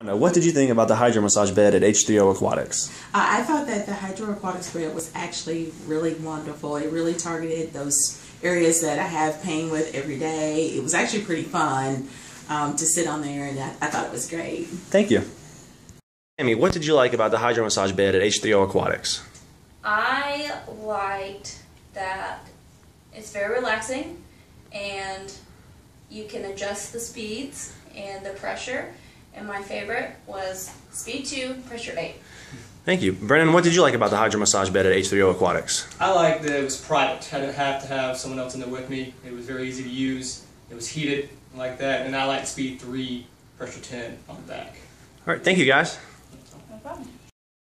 What did you think about the hydro massage bed at H3O Aquatics? I thought that the H3O Aquatics bed was actually really wonderful. It really targeted those areas that I have pain with every day. It was actually pretty fun to sit on there, and I thought it was great. Thank you. Amy, what did you like about the hydro massage bed at H3O Aquatics? I liked that it's very relaxing and you can adjust the speeds and the pressure. And my favorite was speed 2, pressure 8. Thank you. Brennan, what did you like about the hydro massage bed at H3O Aquatics? I liked that it was private. I didn't have to have someone else in there with me. It was very easy to use. It was heated like that. And I liked speed 3, pressure 10 on the back. All right, thank you guys. No problem.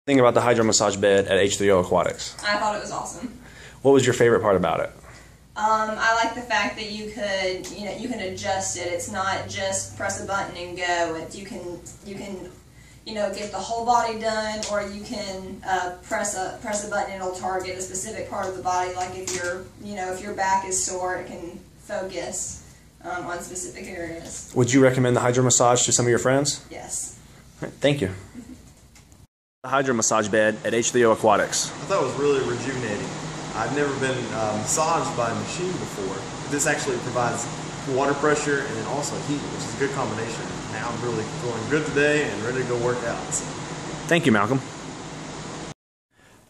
Think about the hydro massage bed at H3O Aquatics. I thought it was awesome. What was your favorite part about it? I like the fact that you could, you can adjust it. It's not just press a button and go. You can, get the whole body done, or you can press a button and it'll target a specific part of the body. Like if your back is sore, it can focus on specific areas. Would you recommend the hydro massage to some of your friends? Yes. All right, thank you. The hydro massage bed at H3O Aquatics. I thought it was really rejuvenating. I've never been massaged by a machine before. This actually provides water pressure and then also heat, which is a good combination. Now I'm really feeling good today and ready to go work out. So. Thank you, Malcolm.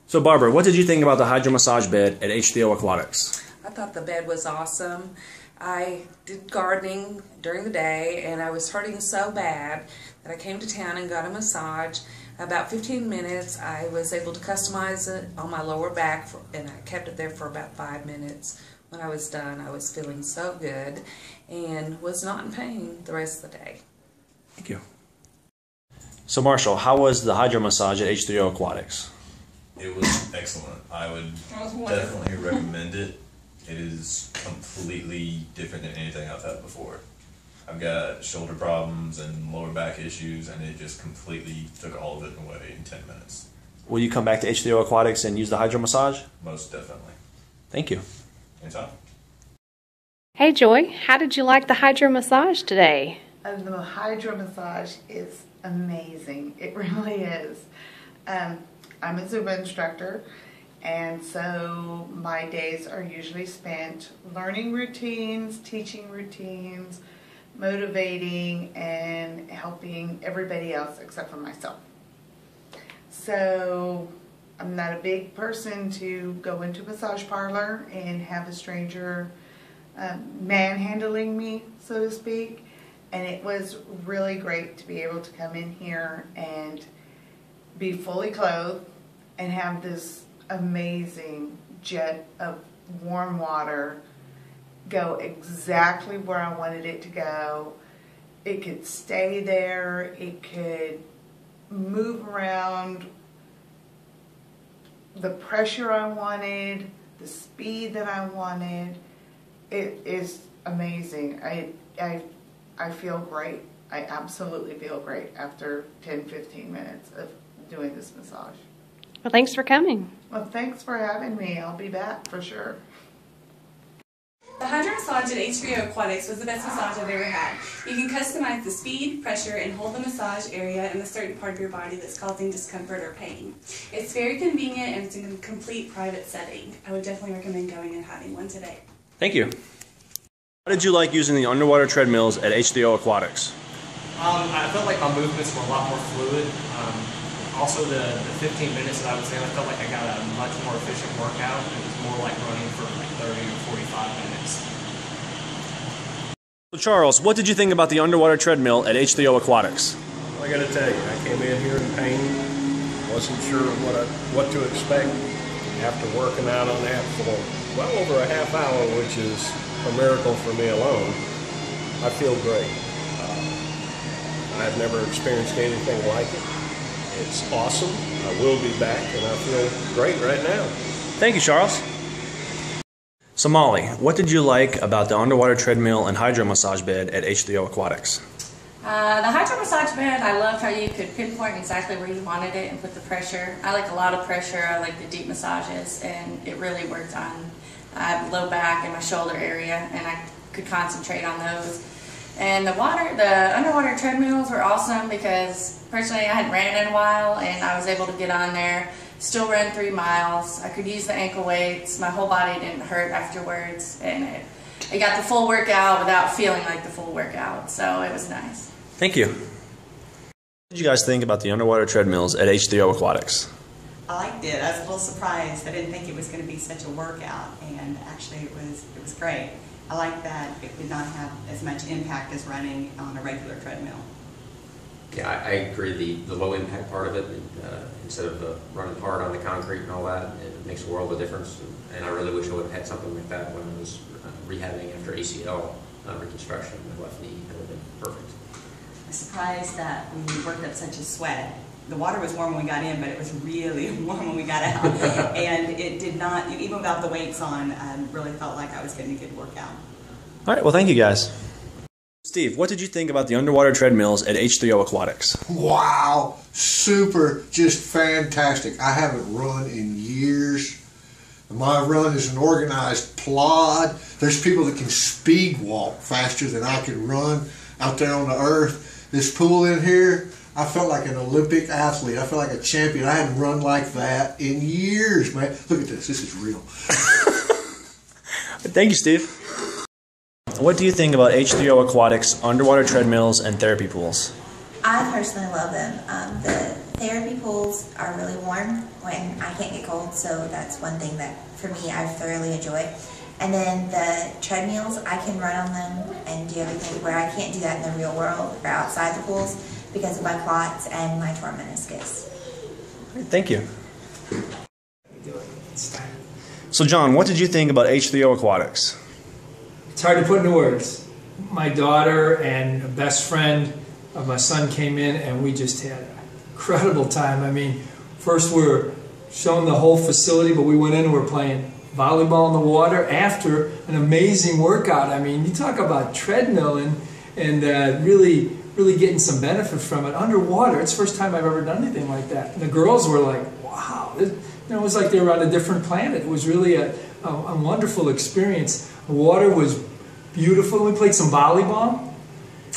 So Barbara, what did you think about the hydro massage bed at H3O Aquatics? I thought the bed was awesome. I did gardening during the day and I was hurting so bad that I came to town and got a massage. About 15 minutes I was able to customize it on my lower back and I kept it there for about 5 minutes. When I was done, I was feeling so good and was not in pain the rest of the day. Thank you. So Marshall, how was the hydro massage at H3O Aquatics? It was excellent. I would definitely recommend it. It is completely different than anything I've had before. I've got shoulder problems and lower back issues, and it just completely took all of it away in 10 minutes. Will you come back to H3O Aquatics and use the hydro massage? Most definitely. Thank you. Anytime. Hey Joy, how did you like the hydro massage today? The hydro massage is amazing. It really is. I'm a Zumba instructor, and so my days are usually spent learning routines, teaching routines, motivating, and helping everybody else except for myself. So I'm not a big person to go into a massage parlor and have a stranger manhandling me, so to speak. And it was really great to be able to come in here and be fully clothed and have this amazing jet of warm water go exactly where I wanted it to go. It could stay there. It could move around the pressure I wanted, the speed that I wanted. It is amazing. I feel great. I absolutely feel great after 10-15 minutes of doing this massage. Well, thanks for coming. Well, thanks for having me. I'll be back for sure. The hydro massage at H3O Aquatics was the best massage I've ever had. You can customize the speed, pressure, and hold the massage area in a certain part of your body that's causing discomfort or pain. It's very convenient and it's in a complete private setting. I would definitely recommend going and having one today. Thank you. How did you like using the underwater treadmills at H3O Aquatics? I felt like my movements were a lot more fluid. Also, the 15 minutes that I was in, I felt like I got a much more efficient workout. It was more like running for like 30 or 45 minutes. So Charles, what did you think about the underwater treadmill at H3O Aquatics? I got to tell you, I came in here in pain. Wasn't sure what to expect after working out on that for well over a half hour, which is a miracle for me alone. I feel great. I've never experienced anything like it. It's awesome. I will be back, and I feel great right now. Thank you, Charles. So Molly, what did you like about the underwater treadmill and hydro massage bed at H3O Aquatics? The hydro massage bed, I loved how you could pinpoint exactly where you wanted it and put the pressure. I like a lot of pressure. I like the deep massages, and it really worked on low back and my shoulder area, and I could concentrate on those. And the underwater treadmills were awesome because personally I hadn't ran in a while, and I was able to get on there, still run 3 miles. I could use the ankle weights. My whole body didn't hurt afterwards, and it got the full workout without feeling like the full workout, so it was nice. Thank you. What did you guys think about the underwater treadmills at H3O Aquatics? I liked it. I was a little surprised. I didn't think it was going to be such a workout, and actually it was great. I like that it did not have as much impact as running on a regular treadmill. Yeah, I agree. The low impact part of it, instead of running hard on the concrete and all that, it makes a world of difference. And I really wish I would have had something like that when I was rehabbing after ACL reconstruction. My left knee would have been perfect. I was surprised that we worked up such a sweat. The water was warm when we got in, but it was really warm when we got out. And it did not, even without the weights on, I really felt like I was getting a good workout. All right, well, thank you guys. Steve, what did you think about the underwater treadmills at H3O Aquatics? Wow, super, just fantastic. I haven't run in years. My run is an organized plod. There's people that can speed walk faster than I can run out there on the earth. This pool in here, I felt like an Olympic athlete. I felt like a champion. I hadn't run like that in years, man. Look at this. This is real. Thank you, Steve. What do you think about H3O Aquatics underwater treadmills and therapy pools? I personally love them. The therapy pools are really warm when I can't get cold, so that's one thing that, for me, I thoroughly enjoy. And then the treadmills, I can run on them and do everything where I can't do that in the real world or outside the pools because of my quads and my torn meniscus. Thank you. So John, what did you think about H3O Aquatics? It's hard to put into words. My daughter and a best friend of my son came in, and we just had an incredible time. I mean, first we were showing the whole facility, but we went in and we were playing volleyball in the water after an amazing workout. I mean, you talk about treadmill and really getting some benefit from it. Underwater, it's the first time I've ever done anything like that. And the girls were like, wow. It was like they were on a different planet. It was really a wonderful experience. The water was beautiful. We played some volleyball.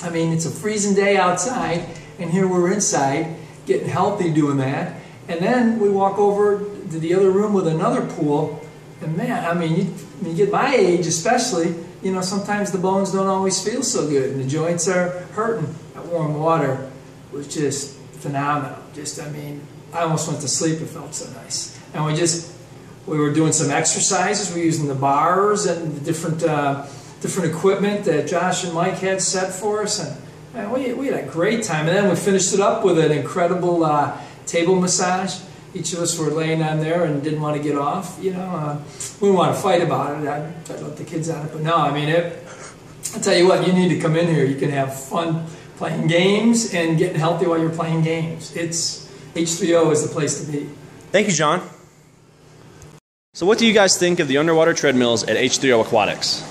I mean, it's a freezing day outside, and here we're inside getting healthy doing that. And then we walk over to the other room with another pool. And man, I mean, you get my age especially, you know, sometimes the bones don't always feel so good and the joints are hurting. That warm water was just phenomenal. Just, I mean, I almost went to sleep. It felt so nice. And we were doing some exercises. We were using the bars and the different equipment that Josh and Mike had set for us. And man, we had a great time. And then we finished it up with an incredible table massage. Each of us were laying on there and didn't want to get off. You know, we didn't want to fight about it. I'd let the kids on it, but no, I mean, I'll tell you what, you need to come in here. You can have fun playing games and getting healthy while you're playing games. H3O is the place to be. Thank you, John. So what do you guys think of the underwater treadmills at H3O Aquatics?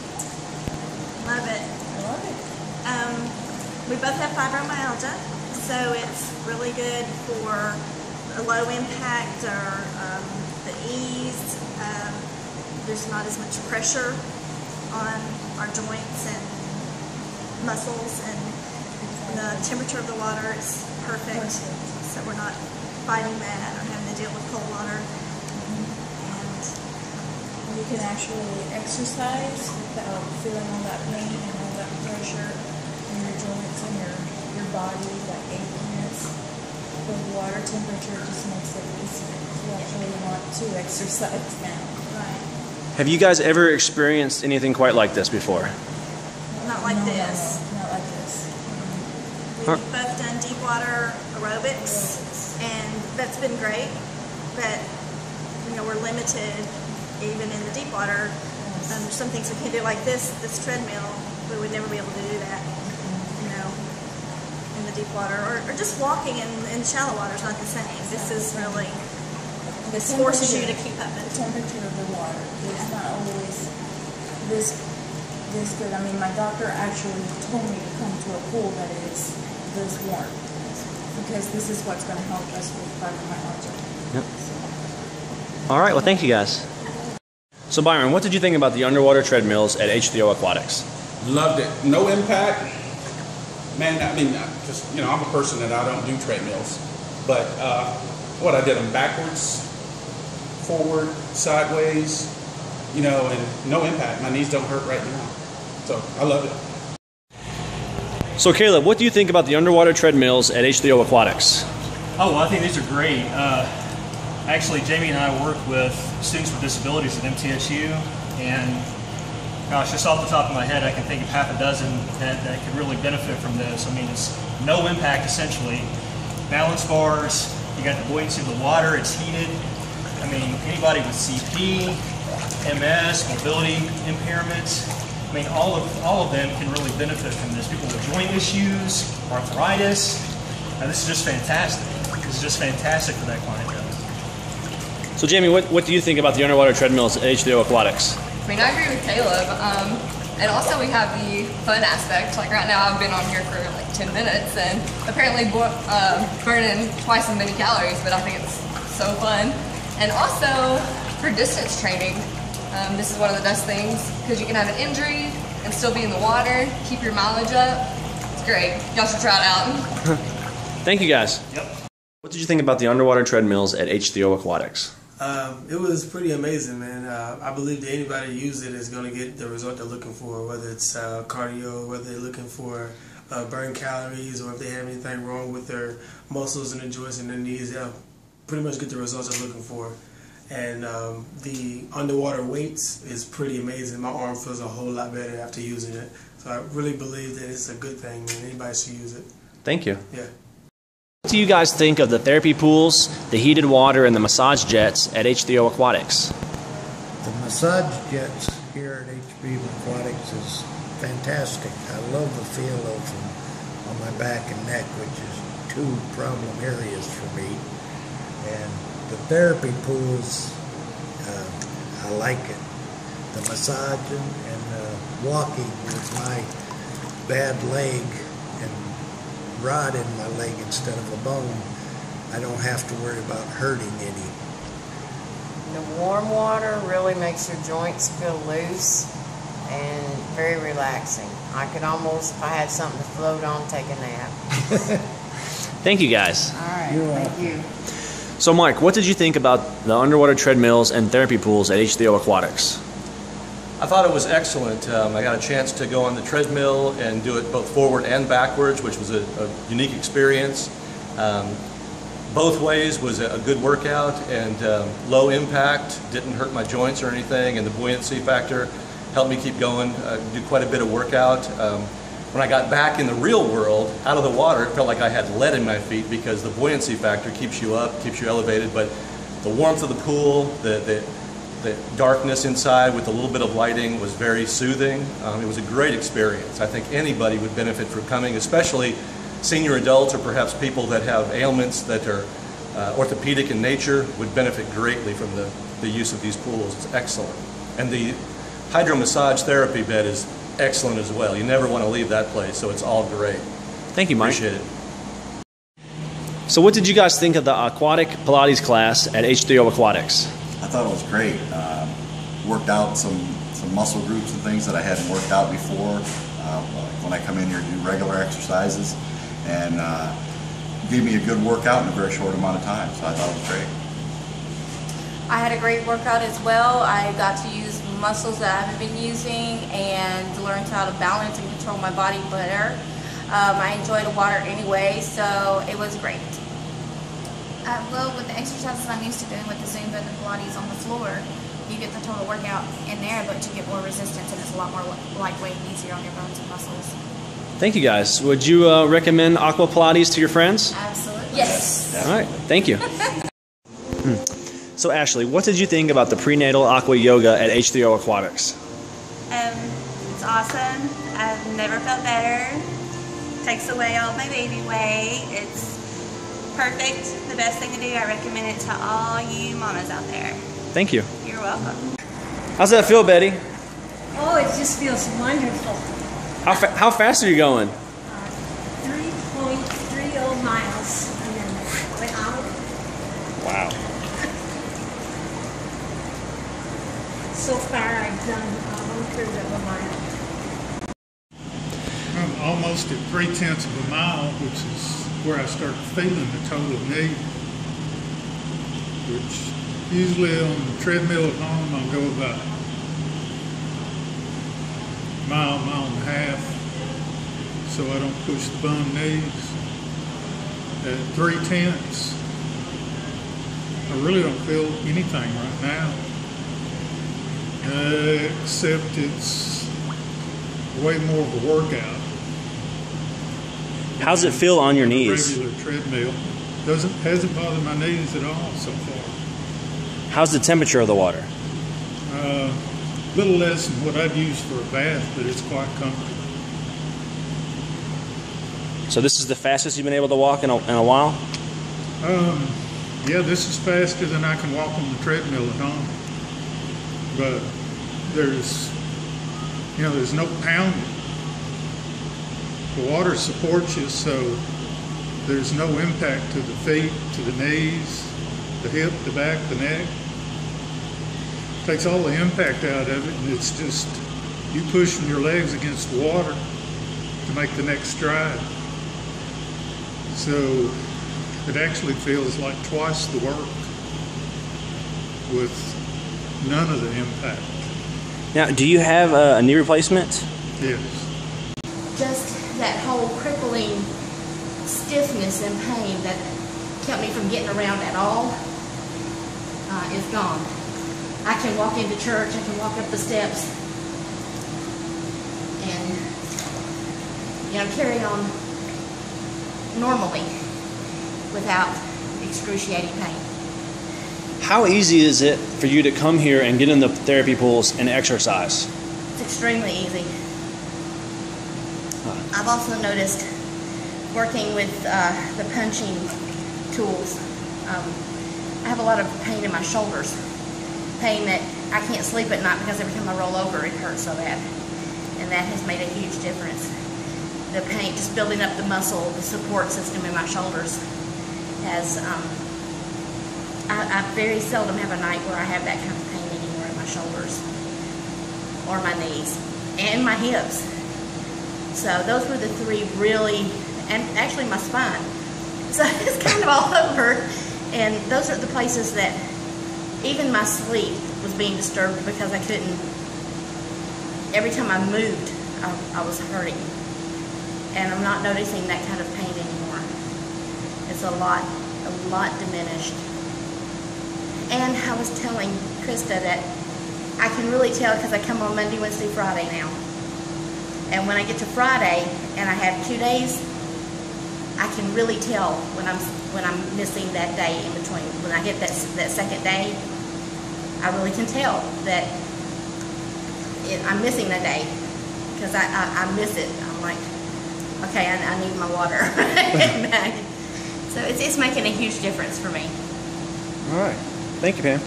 Love it. I love it. We both have fibromyalgia, so it's really good for a low impact or the ease. There's not as much pressure on our joints and muscles, and the temperature of the water is perfect, so we're not fighting that or having to deal with cold water. And you can actually exercise without feeling all that pain and all that pressure in your joints and your body, that achiness. The water temperature just makes it easier. You actually want to exercise now. Right. Have you guys ever experienced anything quite like this before? Not like this. No, not like this. We've both done deep water aerobics, and that's been great, but you know, we're limited even in the deep water. There's some things we can do like this treadmill, we would never be able to do that, you know, in the deep water, or just walking in shallow water is not the same. This is really, this forces you to keep up with the temperature of the water. It's not always this good. I mean, my doctor actually told me to come to a pool that is this warm, because this is what's going to help us with fibromyalgia. Yep. All right, well, thank you guys. So Byron, what did you think about the underwater treadmills at H3O Aquatics? Loved it. No impact, Man, I mean, I'm a person that I don't do treadmills, but I did them backwards, forward, sideways, and no impact. My knees don't hurt right now, so I love it. So Caleb, what do you think about the underwater treadmills at H3O Aquatics? Oh, well, I think these are great. Actually, Jamie and I work with students with disabilities at MTSU, and gosh, just off the top of my head, I can think of half a dozen that could really benefit from this. I mean, it's no impact essentially. Balance bars, you got the buoyancy of the water, it's heated. I mean, anybody with CP, MS, mobility impairments, I mean, all of them can really benefit from this. People with joint issues, arthritis, this is just fantastic. This is just fantastic for that clientele. So Jamie, what do you think about the underwater treadmills at H3O Aquatics? I mean, I agree with Caleb. And also we have the fun aspect. Like right now I've been on here for like 10 minutes and apparently burning twice as many calories, but I think it's so fun. And also for distance training, this is one of the best things because you can have an injury and still be in the water, keep your mileage up. It's great. Y'all should try it out. Thank you guys. Yep. What did you think about the underwater treadmills at H3O Aquatics? It was pretty amazing, man. I believe that anybody who uses it is going to get the result they're looking for, whether it's cardio, whether they're looking for burn calories, or if they have anything wrong with their muscles and their joints and their knees. They'll pretty much get the results they're looking for. And the underwater weights is pretty amazing. My arm feels a whole lot better after using it. So I really believe that it's a good thing, man. Anybody should use it. Thank you. Yeah. What do you guys think of the therapy pools, the heated water, and the massage jets at H3O Aquatics? The massage jets here at H3O Aquatics is fantastic. I love the feel of them on my back and neck, which is two problem areas for me. And the therapy pools, I like it. The massaging and walking with my bad leg and rod in my leg instead of a bone, I don't have to worry about hurting any. The warm water really makes your joints feel loose and very relaxing. I could almost, if I had something to float on, take a nap. Thank you guys. All right, thank you. So Mike, what did you think about the underwater treadmills and therapy pools at H3O Aquatics? I thought it was excellent. I got a chance to go on the treadmill and do it both forward and backwards, which was a unique experience. Both ways was a good workout and low impact, didn't hurt my joints or anything, and the buoyancy factor helped me keep going, do quite a bit of workout. When I got back in the real world, out of the water, it felt like I had lead in my feet because the buoyancy factor keeps you up, keeps you elevated, but the warmth of the pool, the darkness inside with a little bit of lighting was very soothing. It was a great experience. I think anybody would benefit from coming, especially senior adults or perhaps people that have ailments that are orthopedic in nature would benefit greatly from the use of these pools. It's excellent. And the hydro massage therapy bed is excellent as well. You never want to leave that place, so it's all great. Thank you, Mike. Appreciate it. So what did you guys think of the aquatic Pilates class at H3O Aquatics? I thought it was great. Worked out some muscle groups and things that I hadn't worked out before when I come in here to do regular exercises, and gave me a good workout in a very short amount of time, so I thought it was great. I had a great workout as well. I got to use muscles that I haven't been using and learned how to balance and control my body better. I enjoy the water anyway, so it was great. Well, with the exercises I'm used to doing with the Zumba and the Pilates on the floor, you get the total workout in there, but you get more resistance and it's a lot more lightweight and easier on your bones and muscles. Thank you guys. Would you recommend Aqua Pilates to your friends? Absolutely. Yes. All right, thank you. So Ashley, what did you think about the prenatal aqua yoga at H3O Aquatics? It's awesome. I've never felt better. Takes away all my baby weight. It's perfect. The best thing to do. I recommend it to all you mamas out there. Thank you. You're welcome. How's that feel, Betty? Oh, it just feels wonderful. How fast are you going? 3.30 miles a minute. Went out. Wow. So far, I've done 1/3 of a mile. I'm almost almost at 3/10 of a mile, which is where I start feeling the total knee, which usually on the treadmill at home I'll go about a mile, mile and a half, so I don't push the bum knees. At 3/10, I really don't feel anything right now, except it's way more of a workout. How's it feel on your knees? Regular treadmill hasn't bothered my knees at all so far. How's the temperature of the water? A little less than what I'd use for a bath, but it's quite comfortable. So this is the fastest you've been able to walk in a while? Yeah, this is faster than I can walk on the treadmill at home. But there's no pounding. The water supports you, so there's no impact to the feet, to the knees, the hip, the back, the neck. Takes all the impact out of it, and it's just you pushing your legs against the water to make the next stride. So it actually feels like twice the work with none of the impact. Now, do you have a knee replacement? Yes. Just that whole crippling stiffness and pain that kept me from getting around at all is gone. I can walk into church, I can walk up the steps, and carry on normally without excruciating pain. How easy is it for you to come here and get in the therapy pools and exercise? It's extremely easy. I've also noticed working with the punching tools, I have a lot of pain in my shoulders. Pain that I can't sleep at night because every time I roll over it hurts so bad. And that has made a huge difference. The pain, just building up the muscle, the support system in my shoulders has, I very seldom have a night where I have that kind of pain anymore in my shoulders or my knees and my hips. So those were the three really, and actually my spine. So it's kind of all over. And those are the places that even my sleep was being disturbed because I couldn't, every time I moved, I was hurting. And I'm not noticing that kind of pain anymore. It's a lot diminished. And I was telling Krista that I can really tell because I come on Monday, Wednesday, Friday now. And when I get to Friday and I have 2 days, I can really tell when I'm missing that day in between. When I get that second day, I really can tell that I'm missing that day because I miss it. I'm like, okay, I need my water. So it's making a huge difference for me. All right. Thank you, Pam.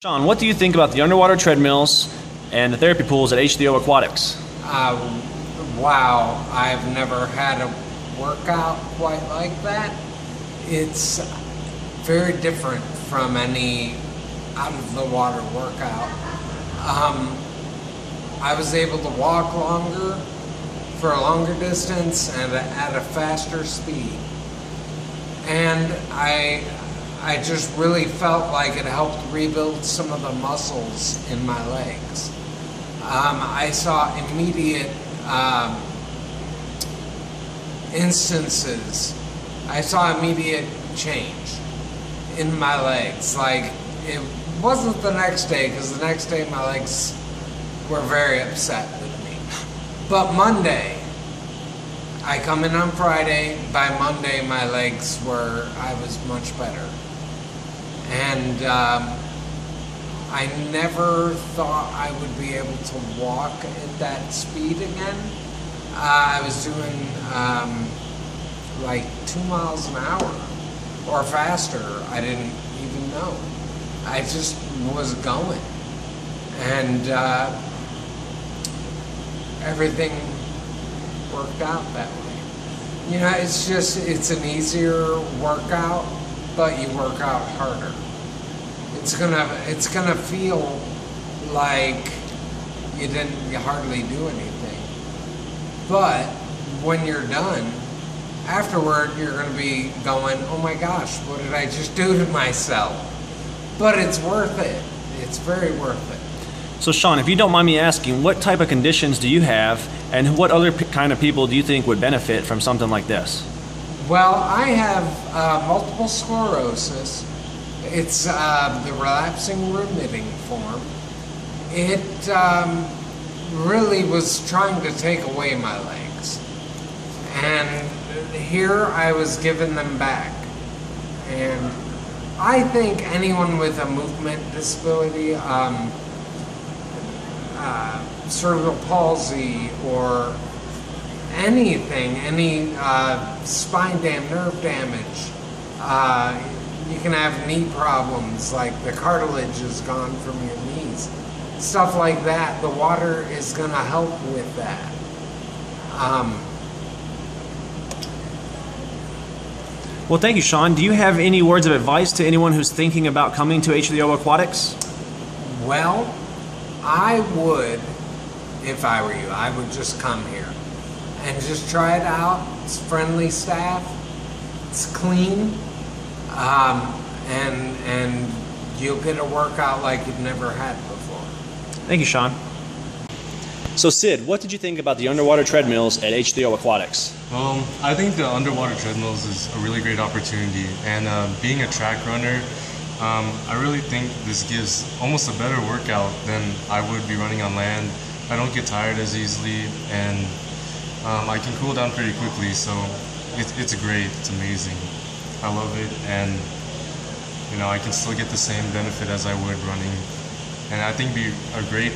Sean, what do you think about the underwater treadmills and the therapy pools at H3O Aquatics? Wow, I've never had a workout quite like that. It's very different from any out-of-the-water workout. I was able to walk longer for a longer distance and at a faster speed. And I just really felt like it helped rebuild some of the muscles in my legs. I saw immediate instances. I saw immediate change in my legs. Like, it wasn't the next day, because the next day my legs were very upset with me. But Monday, I come in on Friday, by Monday my legs I was much better. And I never thought I would be able to walk at that speed again. I was doing like 2 miles an hour or faster. I didn't even know. I just was going. And everything worked out that way. You know, it's an easier workout, but you work out harder. It's gonna feel like you hardly do anything. But when you're done, afterward you're going to be going, oh my gosh, what did I just do to myself? But it's worth it. It's very worth it. So Sean, if you don't mind me asking, what type of conditions do you have, and what other kind of people do you think would benefit from something like this? Well, I have multiple sclerosis. It's the relapsing remitting form. It really was trying to take away my legs. And here I was giving them back. And I think anyone with a movement disability, cerebral palsy, or anything, any spine nerve damage, you can have knee problems, like the cartilage is gone from your knees, stuff like that. The water is going to help with that. Well, thank you, Sean. Do you have any words of advice to anyone who's thinking about coming to H3O Aquatics? Well, I would, if I were you, I would just come here and just try it out. It's friendly staff, it's clean, and you'll get a workout like you've never had before. Thank you, Sean. So Sid, what did you think about the underwater treadmills at H3O Aquatics? I think the underwater treadmills is a really great opportunity, and being a track runner, I really think this gives almost a better workout than I would be running on land. I don't get tired as easily, and I can cool down pretty quickly, so it's great, it's amazing. I love it, and you know, I can still get the same benefit as I would running, and I think it'd be a great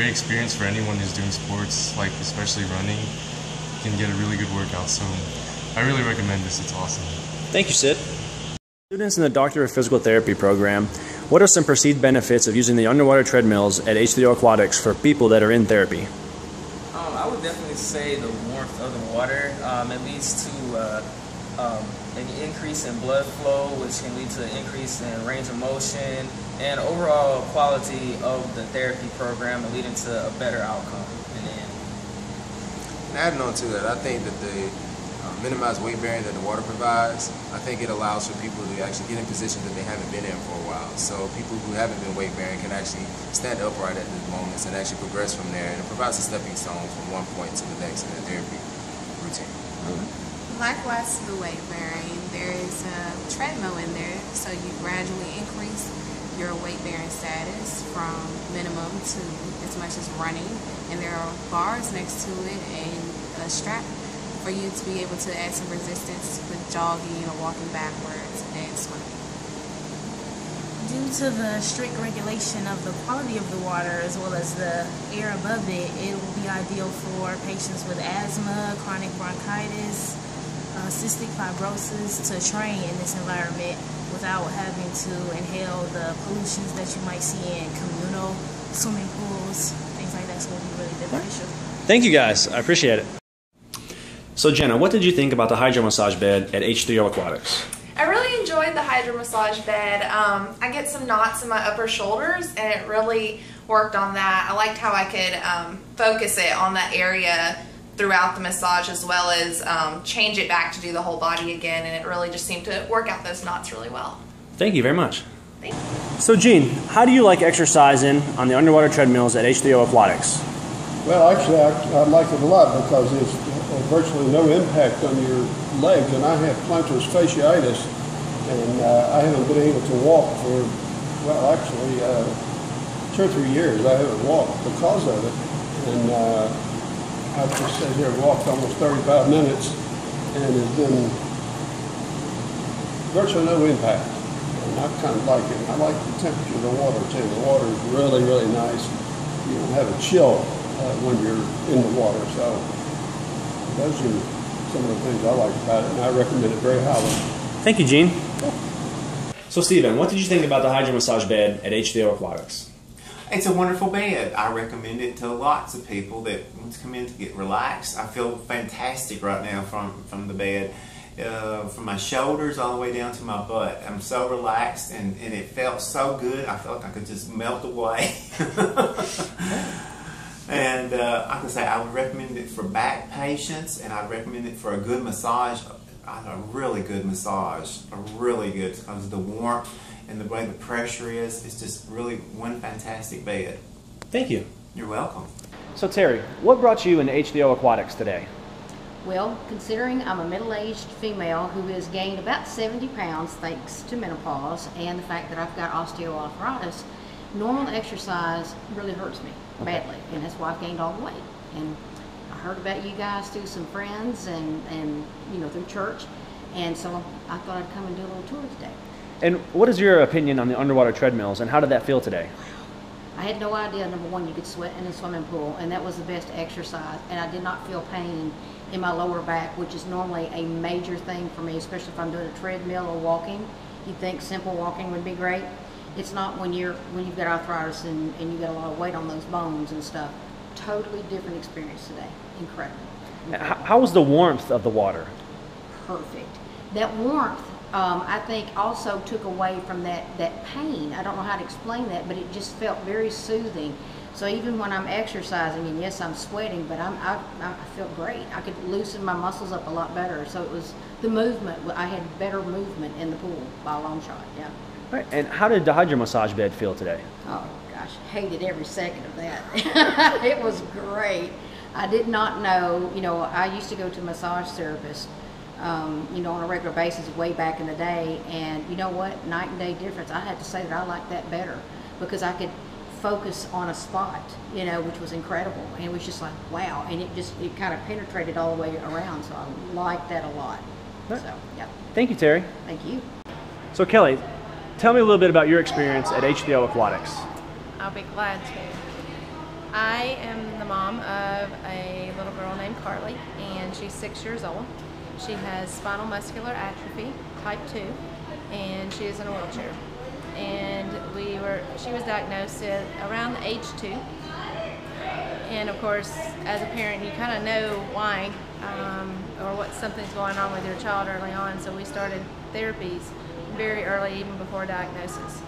experience for anyone who's doing sports, like especially running. You can get a really good workout, so I really recommend this. It's awesome. Thank you, Sid. Students in the Doctor of Physical Therapy program, what are some perceived benefits of using the underwater treadmills at H3O Aquatics for people that are in therapy? I would definitely say the warmth of the water. It leads to an increase in blood flow, which can lead to an increase in range of motion and overall quality of the therapy program, and leading to a better outcome in the end. And adding on to that, I think that the minimized weight bearing that the water provides, I think it allows for people to actually get in positions that they haven't been in for a while. So people who haven't been weight bearing can actually stand upright at these moments and actually progress from there, and it provides a stepping stone from one point to the next in the therapy routine. Likewise to the weight bearing, there is a treadmill in there, so you gradually increase your weight bearing status from minimum to as much as running, and there are bars next to it and a strap for you to be able to add some resistance with jogging or walking backwards and swimming. Due to the strict regulation of the quality of the water as well as the air above it, it will be ideal for patients with asthma, chronic bronchitis, cystic fibrosis to train in this environment without having to inhale the pollutions that you might see in communal swimming pools, things like that. So it will be really beneficial. Thank you guys, I appreciate it. So Jenna, what did you think about the hydro massage bed at H3O Aquatics? I really enjoyed the hydro massage bed. I get some knots in my upper shoulders, and it really worked on that. I liked how I could focus it on that area throughout the massage, as well as change it back to do the whole body again, and it really just seemed to work out those knots really well. Thank you very much. So Gene, how do you like exercising on the underwater treadmills at H3O Aquatics? Well, actually, I like it a lot because it's virtually no impact on your legs, and I have plantar fasciitis, and I haven't been able to walk for, well, actually, 2 or 3 years. I haven't walked because of it, and I've just sat here and walked almost 35 minutes, and it's been virtually no impact, and I kind of like it. I like the temperature of the water, too. The water is really, really nice. You don't have a chill when you're in the water, so those are some of the things I like about it, and I recommend it very highly. Thank you, Gene. So Stephen, what did you think about the hydro massage bed at H3O Aquatics? It's a wonderful bed. I recommend it to lots of people that want to come in to get relaxed. I feel fantastic right now from the bed. From my shoulders all the way down to my butt. I'm so relaxed, and it felt so good. I felt like I could just melt away. And like I say, I would recommend it for back patients, and I'd recommend it for a good massage, a really good massage, a really good, because the warmth and the way the pressure is, it's just really one fantastic bed. Thank you. You're welcome. So Terry, what brought you into H3O Aquatics today? Well, considering I'm a middle-aged female who has gained about 70 pounds thanks to menopause and the fact that I've got osteoarthritis, normal exercise really hurts me badly, and that's why I've gained all the weight. And I heard about you guys through some friends and you know, through church, and so I thought I'd come and do a little tour today. And what is your opinion on the underwater treadmills, and how did that feel today? I had no idea, number one, you could sweat in a swimming pool, and that was the best exercise, and I did not feel pain in my lower back, which is normally a major thing for me, especially if I'm doing a treadmill or walking. You'd think simple walking would be great. It's not when you've got arthritis and you got a lot of weight on those bones and stuff. Totally different experience today. Incredible. How was the warmth of the water? Perfect. That warmth, I think, also took away from that pain. I don't know how to explain that, but it just felt very soothing. So even when I'm exercising, and yes, I'm sweating, but I feel great. I could loosen my muscles up a lot better. So it was the movement. I had better movement in the pool by a long shot, yeah. All right, and how did the hydro massage bed feel today? Oh gosh, hated every second of that. It was great. I did not know, you know, I used to go to a massage therapist, you know, on a regular basis way back in the day, and you know what, night and day difference. I had to say that I liked that better because I could focus on a spot, you know, which was incredible, and it was just like, wow, and it kind of penetrated all the way around, so I liked that a lot. Right. So, yeah. Thank you, Terry. Thank you. So Kelly, tell me a little bit about your experience at H3O Aquatics. I'll be glad to. I am the mom of a little girl named Carly, and she's 6 years old. She has spinal muscular atrophy, type 2, and she is in a wheelchair. And she was diagnosed at around the age 2. And of course, as a parent, you kind of know why or what something's going on with your child early on. So we started therapies very early, even before diagnosis.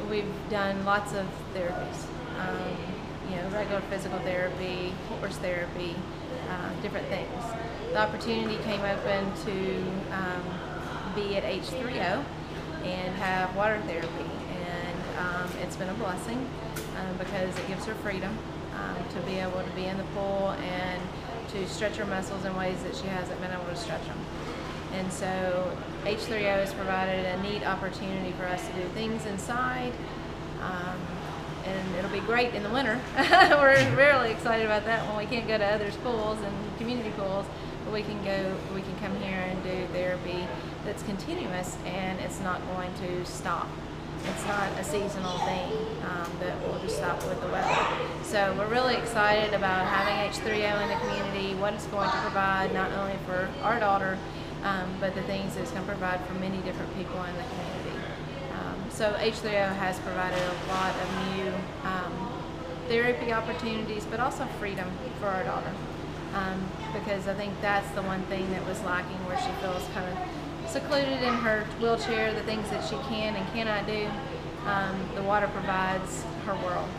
We've done lots of therapies, you know, regular physical therapy, horse therapy, different things. The opportunity came open to be at H3O and have water therapy, and it's been a blessing because it gives her freedom to be able to be in the pool and to stretch her muscles in ways that she hasn't been able to stretch them. And so H3O has provided a neat opportunity for us to do things inside, and it'll be great in the winter. We're really excited about that when we can't go to others' pools and community pools, but we can come here and do therapy that's continuous, and it's not going to stop. It's not a seasonal thing that will just stop with the weather. So we're really excited about having H3O in the community, what it's going to provide not only for our daughter, but the things that it's going to provide for many different people in the community. So H3O has provided a lot of new therapy opportunities, but also freedom for our daughter. Because I think that's the one thing that was lacking, where she feels kind of secluded in her wheelchair, the things that she can and cannot do. The water provides her world.